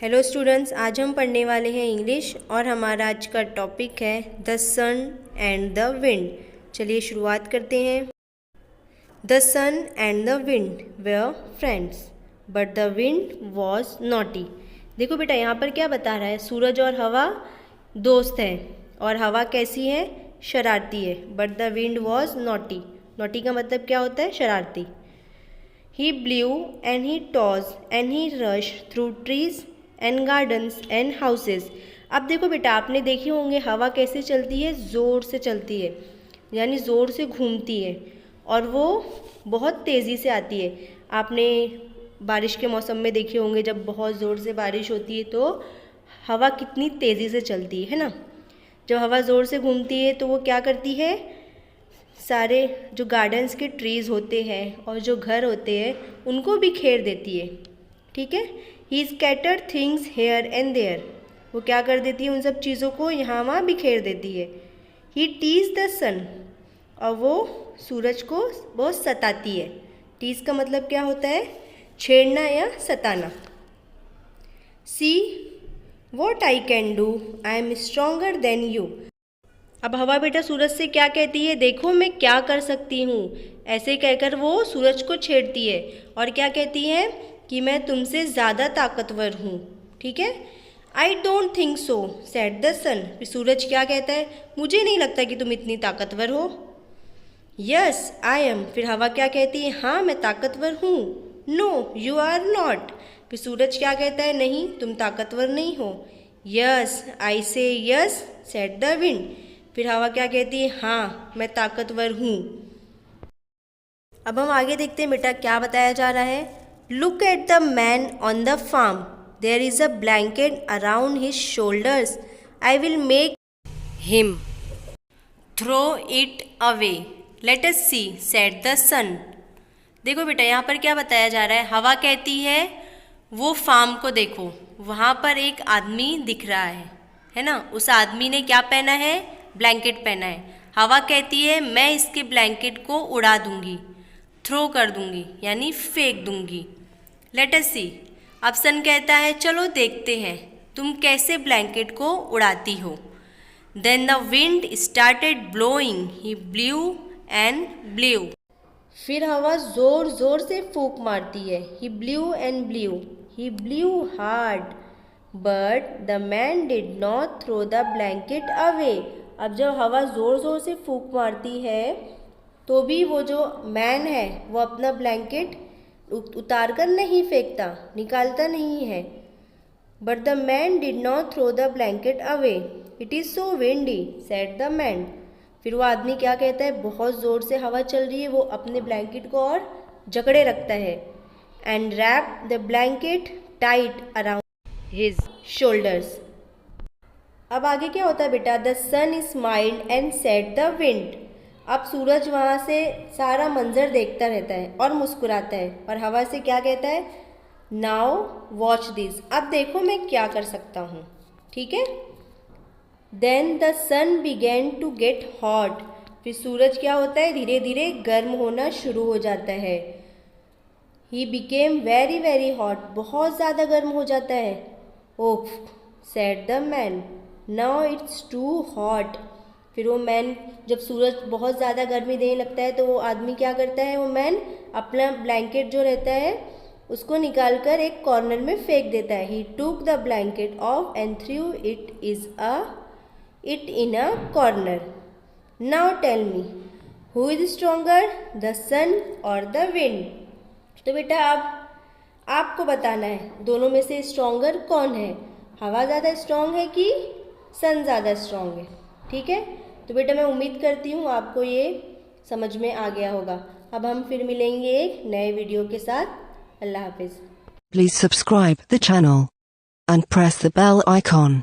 Hello students, आज हम पढ़ने वाले हैं इंग्लिश और हमारा आज का टॉपिक है the sun and the wind. चलिए शुरुआत करते हैं। The sun and the wind were friends but the wind was naughty. देखो बेटा, यहाँ पर क्या बता रहा है, सूरज और हवा दोस्त हैं और हवा कैसी है, शरारती है। But the wind was naughty. Naughty का मतलब क्या होता है, शरारती। He blew and he tossed and he rushed through trees and gardens and houses। अब देखो बेटा, आपने देखी होंगे हवा कैसे चलती है, ज़ोर से चलती है, यानी ज़ोर से घूमती है और वो बहुत तेज़ी से आती है। आपने बारिश के मौसम में देखे होंगे, जब बहुत ज़ोर से बारिश होती है तो हवा कितनी तेज़ी से चलती है ना। जब हवा ज़ोर से घूमती है तो वो क्या करती है, सारे जो गार्डन्स के ट्रीज़ होते हैं और जो घर होते हैं उनको बिखेर देती है। ठीक है, he scattered things here and there. वो क्या कर देती है, उन सब चीज़ों को यहाँ वहाँ बिखेर देती है। ही टीज द सन, और वो सूरज को बहुत सताती है। टीज का मतलब क्या होता है, छेड़ना या सताना। See what I can do, I am stronger than you. अब हवा बेटा सूरज से क्या कहती है, देखो मैं क्या कर सकती हूँ। ऐसे कहकर वो सूरज को छेड़ती है और क्या कहती है कि मैं तुमसे ज़्यादा ताकतवर हूँ। ठीक है, I don't think so said the sun. फिर सूरज क्या कहता है, मुझे नहीं लगता कि तुम इतनी ताकतवर हो। Yes I am. फिर हवा क्या कहती है, हाँ मैं ताकतवर हूँ। No you are not. फिर सूरज क्या कहता है, नहीं तुम ताकतवर नहीं हो। यस आई से यस सेड द विंड। फिर हवा क्या कहती है, हाँ मैं ताकतवर हूँ। अब हम आगे देखते हैं बेटा क्या बताया जा रहा है। Look at the man on the farm, there is a blanket around his shoulders, I will make him throw it away, let us see said the sun. देखो बेटा, यहाँ पर क्या बताया जा रहा है, हवा कहती है वो फार्म को देखो, वहाँ पर एक आदमी दिख रहा है ना। उस आदमी ने क्या पहना है, ब्लैंकेट पहना है। हवा कहती है मैं इसके ब्लैंकेट को उड़ा दूंगी, थ्रो कर दूंगी, यानी फेंक दूंगी। लेट अस सी। अब सन कहता है चलो देखते हैं तुम कैसे ब्लैंकेट को उड़ाती हो। Then the wind started blowing, he blew and blew. फिर हवा जोर जोर से फूंक मारती है। He blew and blew, he blew hard, but the man did not throw the blanket away. अब जब हवा ज़ोर ज़ोर से फूंक मारती है तो भी वो जो मैन है वो अपना ब्लैंकेट उतार कर नहीं फेंकता, निकालता नहीं है। But the man did not throw the blanket away, it is so windy said the man. फिर वो आदमी क्या कहता है, बहुत ज़ोर से हवा चल रही है, वो अपने ब्लैंकेट को और जकड़े रखता है। And wrap the blanket tight around his shoulders. अब आगे क्या होता है बेटा, the sun smiled and said the wind. अब सूरज वहाँ से सारा मंजर देखता रहता है और मुस्कुराता है और हवा से क्या कहता है, नाउ वॉच दिस, अब देखो मैं क्या कर सकता हूँ। ठीक है, then the sun began to get hot. फिर सूरज क्या होता है, धीरे धीरे गर्म होना शुरू हो जाता है। He became very very hot, बहुत ज़्यादा गर्म हो जाता है। Oh said the man, now it's too hot. फिर वो मैन, जब सूरज बहुत ज़्यादा गर्मी देने लगता है तो वो आदमी क्या करता है, वो मैन अपना ब्लैंकेट जो रहता है उसको निकाल कर एक कॉर्नर में फेंक देता है। He took the blanket off and threw it in a corner. Now tell me who is stronger, the sun और द विंड। तो बेटा अब आपको बताना है दोनों में से स्ट्रोंगर कौन है, हवा ज़्यादा स्ट्रॉन्ग है कि सन ज़्यादा स्ट्रॉन्ग है। ठीक है, तो बेटा मैं उम्मीद करती हूँ आपको ये समझ में आ गया होगा। अब हम फिर मिलेंगे एक नए वीडियो के साथ। अल्लाह हाफिज़। Please subscribe the channel and press the bell icon.